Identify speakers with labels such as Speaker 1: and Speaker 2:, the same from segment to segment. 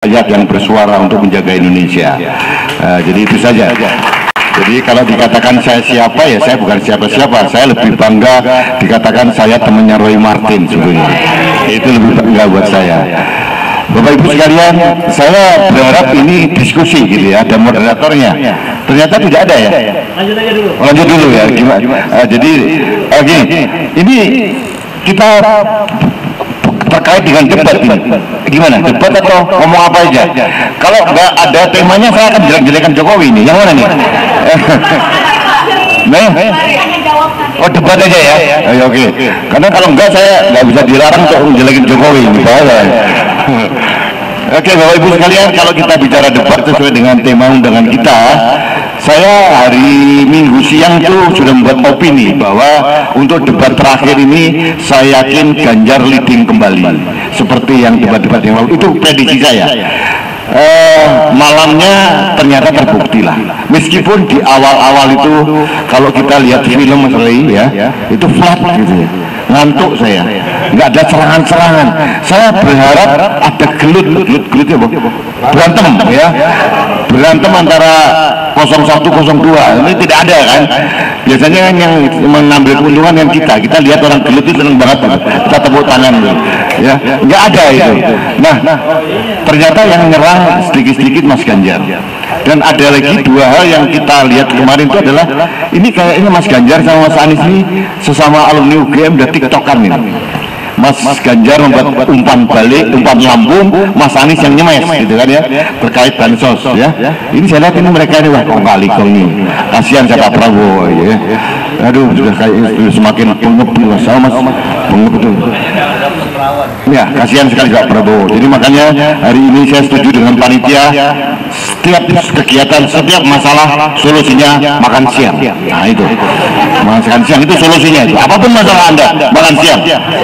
Speaker 1: rakyat yang bersuara untuk menjaga Indonesia. Jadi itu saja. Jadi kalau dikatakan saya siapa, ya saya bukan siapa-siapa. Saya lebih bangga dikatakan saya temannya Roy Martin sebenarnya. Itu lebih bangga buat saya. Bapak Ibu sekalian, saya berharap ini diskusi gitu ya, ada moderatornya. Ternyata tidak ada ya. Lanjut dulu ya. Gimana? Jadi gini, ini kita terkait dengan debat ini. Gimana? Debat atau ngomong apa aja? Kalau nggak ada temanya, saya akan jelek-jelekan Jokowi ini. Yang mana nih? Oh, debat aja ya? Oke. Karena kalau enggak, saya nggak bisa dilarang untuk menjelekin Jokowi ini. Oke, Bapak Ibu sekalian, kalau kita bicara debat sesuai dengan tema undangan kita, saya hari Minggu siang itu sudah membuat opini bahwa untuk debat terakhir ini saya yakin Ganjar leading kembali seperti yang debat-debat yang lalu. Itu prediksi saya. Malamnya ternyata terbukti lah. Meskipun di awal-awal itu kalau kita lihat film Mas Ray ya, itu flat gitu ya. Ngantuk saya, nggak ada serangan-serangan. Saya berharap ada gelut ya, berantem ya, berantem antara 0102. Ini tidak ada kan? Biasanya kan yang mengambil keuntungan yang kita lihat orang gelut itu seneng banget, kita tepuk tangan ya, nggak ada itu. Nah, ternyata yang nyerang sedikit-sedikit Mas Ganjar. Dan ada lagi dua hal yang kita lihat kemarin itu adalah ini kayaknya Mas Ganjar sama Mas Anies ini sesama alumni UGM udah tiktokan ini. Mas Ganjar membuat umpan balik, umpan lambung, Mas Anies yang nyemes gitu kan ya, terkait bansos ya. Ini saya lihat ini mereka ini wah kong kali kong ini. Kasihan saya Pak Prabowo ya. Aduh sudah kayak semakin pengep sama Mas, pengep betul. Ya, kasihan sekali Pak Prabowo. Jadi makanya hari ini saya setuju dengan panitia, setiap kegiatan, setiap masalah solusinya makan siang. Nah itu, makan siang itu solusinya. Itu. Apapun masalah Anda, makan siang.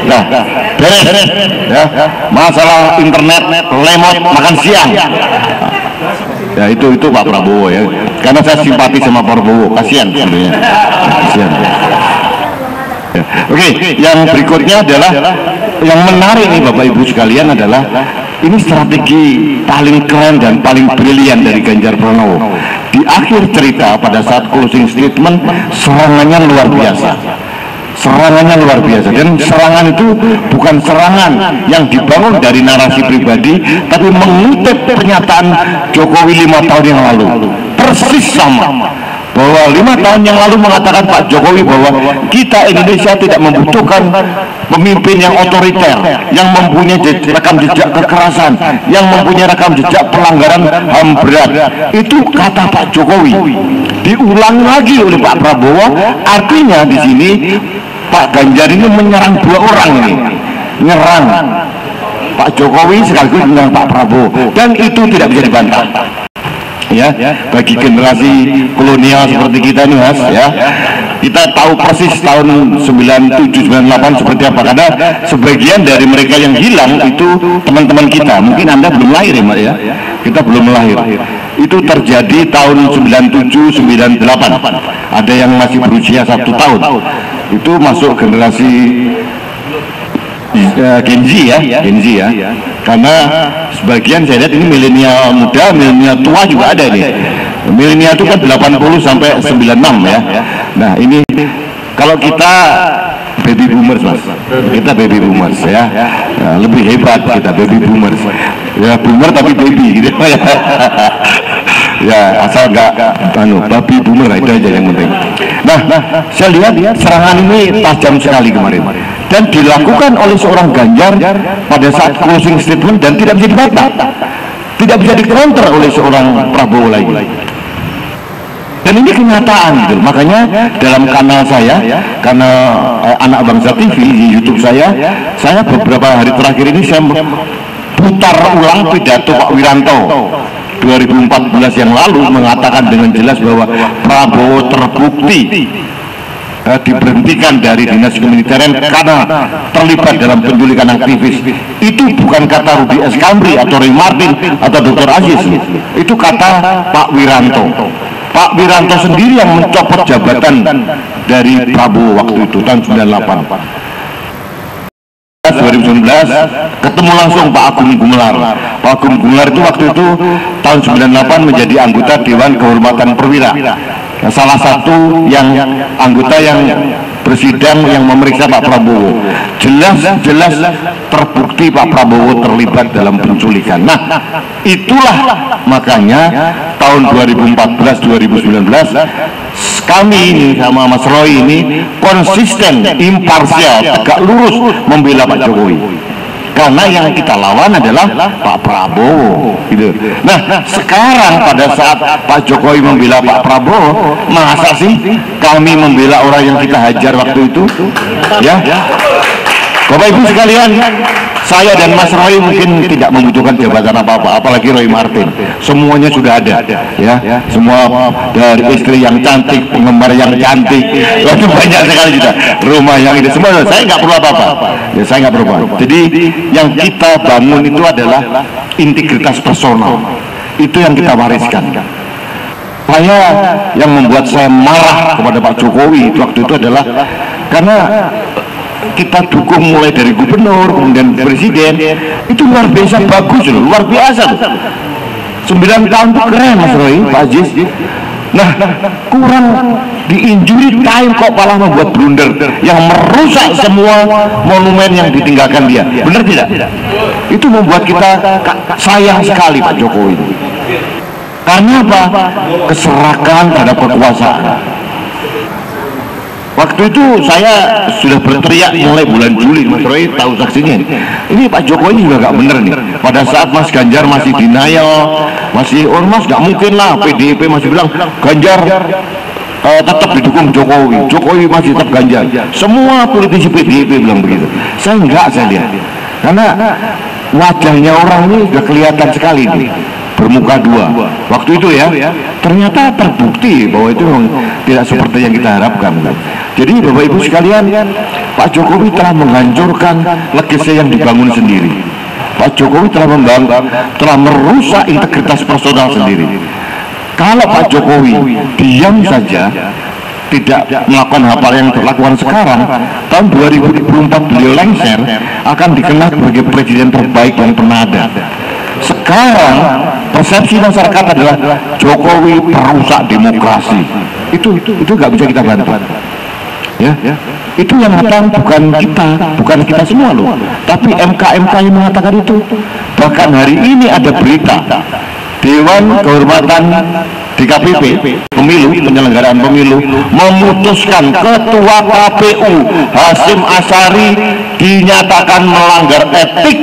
Speaker 1: Nah, beres. Ya, masalah internet, lemot, makan siang. Ya itu Pak Prabowo ya. Karena saya simpati sama Pak Prabowo. Kasihan sebenarnya. Kasihan. Ya. Oke, yang berikutnya adalah yang menarik nih Bapak Ibu sekalian adalah ini strategi paling keren dan paling brilian dari Ganjar Pranowo. Di akhir cerita pada saat closing statement, serangannya luar biasa. Serangannya luar biasa, dan serangan itu bukan serangan yang dibangun dari narasi pribadi, tapi mengutip pernyataan Jokowi 5 tahun yang lalu. Persis sama. Bahwa 5 tahun yang lalu mengatakan Pak Jokowi bahwa kita Indonesia tidak membutuhkan pemimpin yang otoriter, yang mempunyai rekam jejak kekerasan, yang mempunyai rekam jejak pelanggaran HAM berat. Itu kata Pak Jokowi. Diulang lagi oleh Pak Prabowo. Artinya di sini Pak Ganjar ini menyerang dua orang ini, menyerang Pak Jokowi sekaligus menyerang Pak Prabowo, dan itu tidak bisa dibantah. Ya, bagi generasi kolonial seperti kita nih Mas ya, kita tahu persis tahun 97-98 seperti apa, karena sebagian dari mereka yang hilang itu teman-teman kita, mungkin Anda belum lahir ya Mas ya, kita belum lahir. Itu terjadi tahun 97-98, ada yang masih berusia 1 tahun, itu masuk generasi Gen Z ya, karena sebagian saya lihat ini milenial muda, milenial tua juga ada nih. Milenial itu kan 80 sampai 96 ya. Nah ini kalau kita baby boomers Mas, kita baby boomers ya, nah, lebih hebat kita baby boomers ya, boomer tapi baby gitu ya. Ya asal nggak baby boomer itu aja yang penting. Nah saya lihat serangan ini tajam sekali kemarin dan dilakukan oleh seorang Ganjar pada saat closing statement dan tidak bisa dibantah, tidak bisa di-counter oleh seorang Prabowo lagi. Dan ini kenyataan gitu. Makanya dalam kanal saya, karena Anak Bangsa TV di YouTube saya beberapa hari terakhir ini saya putar ulang pidato Pak Wiranto 2014 yang lalu, mengatakan dengan jelas bahwa Prabowo terbukti diberhentikan dari dinas kemiliteran karena terlibat dalam penculikan aktivis. Itu bukan kata Rudy S. Kamri atau Roy Martin atau Dr. Aziz, itu kata Pak Wiranto. Pak Wiranto sendiri yang mencopot jabatan dari Prabowo waktu itu tahun 98. 2019 ketemu langsung Pak Agung Gumelar. Pak Agung Gumelar itu waktu itu tahun 98 menjadi anggota Dewan Kehormatan Perwira. Nah, salah satu yang anggota yang bersidang yang memeriksa Pak Prabowo. Jelas terbukti Pak Prabowo terlibat dalam penculikan. Nah, itulah makanya tahun 2014-2019 kami ini sama Mas Roy ini konsisten, imparsial, tegak lurus membela Pak Jokowi. Karena yang kita lawan adalah Pak Prabowo, gitu. Nah, sekarang pada saat Pak Jokowi membela Pak Prabowo, masa sih kami membela orang yang kita hajar waktu itu? Ya, Bapak Ibu sekalian, saya dan Mas Roy mungkin tidak membutuhkan jabatan apa-apa, apalagi Roy Martin. Semuanya sudah ada, ya. Semua dari istri yang cantik, penggemar yang cantik, itu banyak sekali juga. Rumah yang ini semua, saya nggak perlu apa-apa. Ya, saya nggak perlu apa-apa. Jadi yang kita bangun itu adalah integritas personal. Itu yang kita wariskan. Saya yang membuat saya marah kepada Pak Jokowi waktu itu adalah karena kita dukung mulai dari gubernur kemudian presiden, itu luar biasa bagus loh, luar biasa loh. 9 tahun itu keren Mas Roy, Pak Aziz. Nah, kurang di injury time kok malah membuat blunder yang merusak semua monumen yang ditinggalkan dia. Benar tidak? Itu membuat kita sayang sekali Pak Jokowi. Karena apa? Keserakahan terhadap kekuasaan. Waktu itu saya sudah berteriak mulai bulan Juli, Mas Roy tahu saksinya. Ini Pak Jokowi juga nggak bener nih. Pada saat Mas Ganjar masih denial, masih ormas nggak mungkin lah. PDIP masih bilang Ganjar tetap didukung Jokowi. Jokowi masih tetap Ganjar. Semua politisi PDIP bilang begitu. Saya enggak, saya lihat. Karena wajahnya orang ini sudah kelihatan sekali nih, bermuka dua. Waktu itu ya, ternyata terbukti bahwa itu tidak seperti yang kita harapkan. Jadi Bapak Ibu sekalian, Pak Jokowi telah menghancurkan legacy yang dibangun sendiri. Pak Jokowi telah merusak integritas personal sendiri. Kalau Pak Jokowi diam saja, tidak melakukan hal yang terlakukan sekarang, tahun 2024 beliau lengser, akan dikenal sebagai presiden terbaik yang pernah ada. Sekarang persepsi masyarakat adalah Jokowi perusak demokrasi. Itu nggak bisa kita bantu. Ya, itu yang mengatakan bukan kita semua loh, tapi MK yang mengatakan itu. Bahkan hari ini ada berita Dewan Kehormatan DKPP pemilu, penyelenggaraan pemilu, memutuskan ketua KPU Hasyim Asyari dinyatakan melanggar etik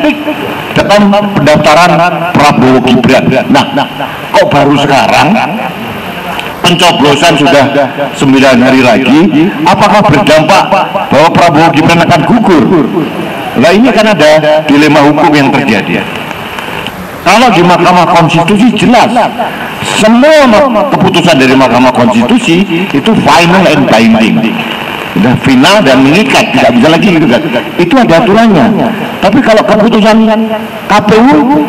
Speaker 1: dalam pendaftaran Prabowo Gibran. Nah, kok baru sekarang? Pencoblosan sudah 9 hari lagi, apakah berdampak bahwa Prabowo Gibran akan gugur? Nah, ini kan ada dilema hukum yang terjadi. Kalau di Mahkamah Konstitusi jelas, semua keputusan dari Mahkamah Konstitusi itu final and binding, sudah final dan mengikat, tidak bisa lagi gitu kan. Itu ada aturannya. Tapi kalau keputusan KPU,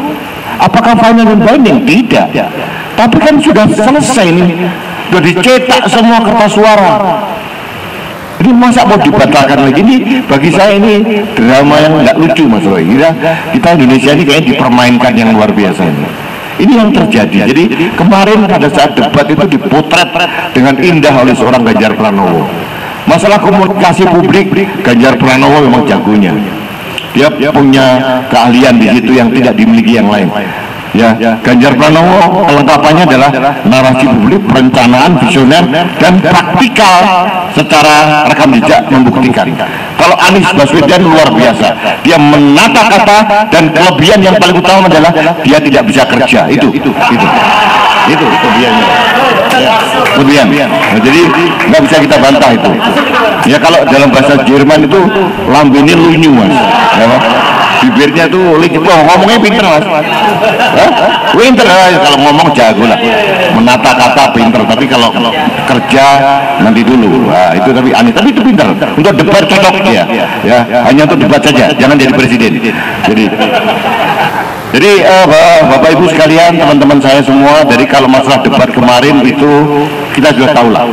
Speaker 1: apakah final and binding? Tidak. Tapi kan sudah selesai nih, sudah dicetak semua kertas suara. Jadi masa mau dibatalkan lagi? Ini bagi saya ini drama yang nggak lucu, Mas Roy. Kita Indonesia ini kayaknya dipermainkan yang luar biasa ini. Ini yang terjadi. Jadi kemarin pada saat debat itu dipotret dengan indah oleh seorang Ganjar Pranowo. Masalah komunikasi publik, Ganjar Pranowo memang jagonya. Dia punya keahlian di situ yang tidak dimiliki yang lain. Ya, Ganjar Pranowo kelengkapannya adalah narasi publik, perencanaan, visioner, dan praktikal secara rekam jejak membuktikan. Kalau Anies Baswedan luar biasa, dia menata kata dan kelebihan yang paling utama adalah dia tidak bisa kerja. Itu kelebihannya. Ya, kelebihan. Nah, jadi nggak bisa kita bantah itu. Ya, kalau dalam bahasa Jerman itu lambene lunyu, Mas. Ya, bibirnya tuh ngomongnya pinter, Mas. Pinter kalau ngomong jago lah, menata kata pinter, tapi kalau kerja nanti dulu. Nah, itu tapi aneh, tapi itu pinter. Untuk debat cocok dia, ya hanya untuk debat saja, jangan jadi presiden. Jadi Bapak Ibu sekalian, teman-teman saya semua, dari kalau masalah debat kemarin itu kita sudah tahu lah.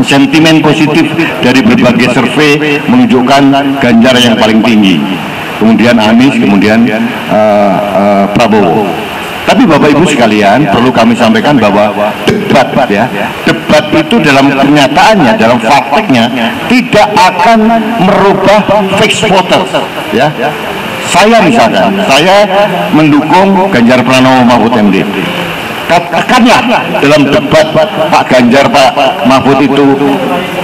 Speaker 1: Sentimen positif dari berbagai survei menunjukkan Ganjar yang paling tinggi. kemudian Anies, kemudian Prabowo. Tapi Bapak Ibu sekalian, perlu kami sampaikan bahwa debat debat itu dalam kenyataannya, dalam prakteknya tidak akan merubah fixed voters, ya. Saya misalkan, saya mendukung Ganjar Pranowo Mahfud MD. Katakanlah dalam debat Pak Ganjar, Pak Mahfud itu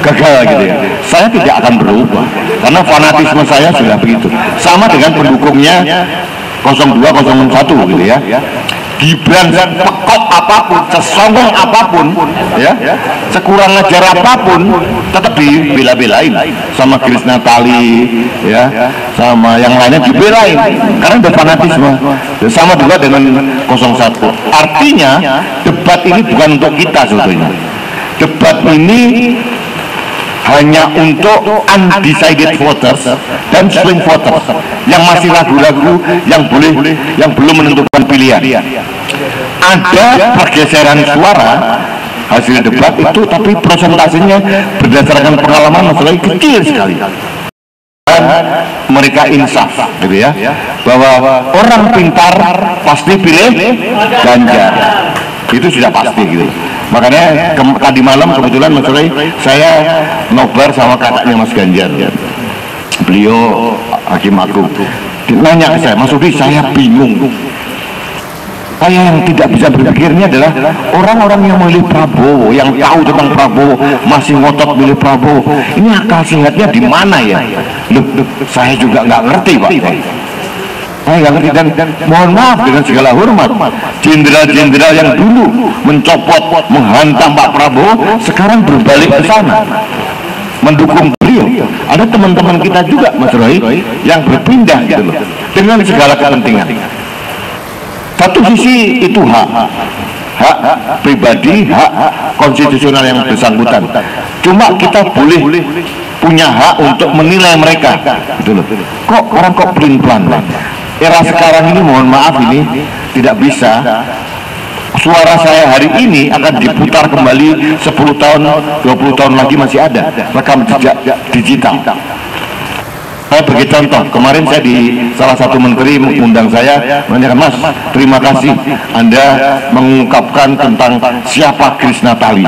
Speaker 1: gagal gitu ya, saya tidak akan berubah karena fanatisme saya sudah begitu. Sama dengan pendukungnya 02, 01 gitu ya. Gibran sepekok apapun, sesongong apapun, ya, sekurang ajar apapun, tetap dibela-belain sama Grace Natali, ya, sama yang lainnya dibelain karena ada fanatisme. Sama juga dengan 01. Artinya debat ini bukan untuk kita sebetulnya. Debat ini hanya untuk undecided voters dan swing voters yang masih ragu-ragu, yang belum menentukan pilihan. Ada pergeseran suara hasil debat itu, tapi persentasenya berdasarkan pengalaman masalahnya kecil sekali. Dan mereka insaf, gitu ya, bahwa orang pintar pasti pilih Ganjar. Itu sudah pasti gitu. Makanya tadi malam kebetulan Mas Roy, saya nobar sama kakaknya Mas Ganjar, beliau Hakim Agung. Nanya ke saya, Mas Rudi, saya bingung. Saya yang tidak bisa berpikirnya adalah orang-orang yang memilih Prabowo, yang tahu tentang Prabowo, masih ngotot milih Prabowo. Ini akal sehatnya di mana ya? Loh, saya juga nggak ngerti, Pak. Saya nggak ngerti, dan mohon maaf dengan segala hormat, jenderal-jenderal yang dulu mencopot, menghantam Pak Prabowo, sekarang berbalik ke sana mendukung beliau. Ada teman-teman kita juga, Mas Roy, yang berpindah gitu loh, dengan segala kepentingan. Satu sisi itu hak pribadi, hak konstitusional yang bersangkutan. Cuma kita boleh punya hak untuk menilai mereka, gitu loh. Kok orang kok pelin-pelan? Era sekarang ini, mohon maaf, ini tidak bisa. Suara saya hari ini akan diputar kembali 10 tahun, 20 tahun lagi masih ada rekam jejak digital. Saya bagi contoh, kemarin saya di salah satu menteri mengundang saya, menanyakan, Mas, terima kasih Anda mengungkapkan tentang siapa Grace Natali.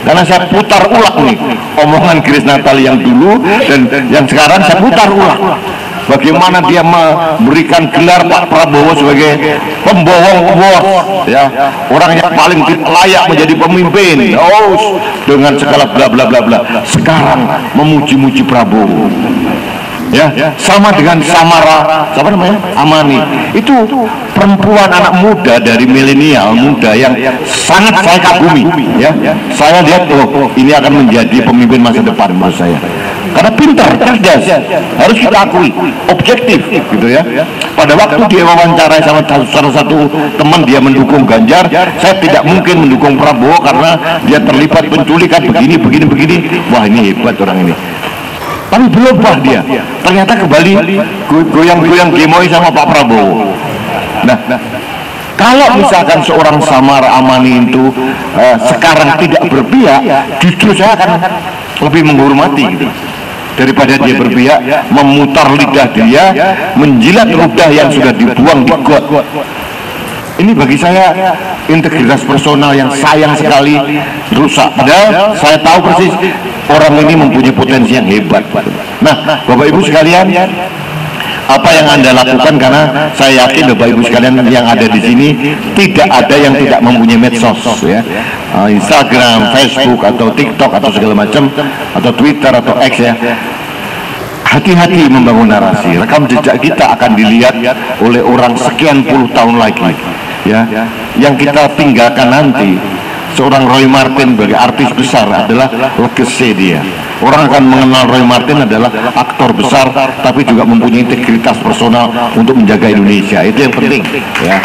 Speaker 1: Karena saya putar ulang nih omongan Grace Natali yang dulu dan yang sekarang saya putar ulang. Bagaimana dia memberikan gelar Pak Prabowo sebagai pembohong award, ya, orang yang paling layak menjadi pemimpin, dengan segala bla bla bla bla. Sekarang memuji-muji Prabowo. Ya, sama dengan Samara, siapa namanya? Amani. Itu perempuan anak muda dari milenial muda yang sangat saya kagumi, ya. Saya lihat, ini akan menjadi pemimpin masa depan menurut saya. Karena pintar, cerdas, harus kita akui, objektif, gitu ya. Pada waktu dia wawancara sama salah satu teman, dia mendukung Ganjar, saya tidak mungkin mendukung Prabowo karena dia terlibat penculikan begini. Wah, ini hebat orang ini. Tapi berubah dia, ternyata kembali goyang-goyang gemoy sama Pak Prabowo. Nah, kalau misalkan seorang Samara Amani itu sekarang tidak berpihak, justru saya akan lebih menghormati gitu, daripada dia berpihak, memutar lidah dia, menjilat ludah yang sudah dibuang di got. Ini bagi saya integritas personal yang sayang sekali rusak. Padahal saya tahu persis orang ini mempunyai potensi yang hebat. Nah, Bapak Ibu sekalian, apa yang Anda lakukan, karena saya yakin Bapak Ibu sekalian yang ada di sini tidak ada yang tidak mempunyai medsos, ya, Instagram, Facebook atau TikTok atau segala macam, atau Twitter atau X, ya. Hati-hati membangun narasi. Rekam jejak kita akan dilihat oleh orang sekian puluh tahun lagi, ya. Yang kita tinggalkan nanti, seorang Roy Martin sebagai artis besar adalah legacy dia. Orang akan mengenal Roy Martin adalah aktor besar, tapi juga mempunyai integritas personal untuk menjaga Indonesia. Itu yang penting, ya.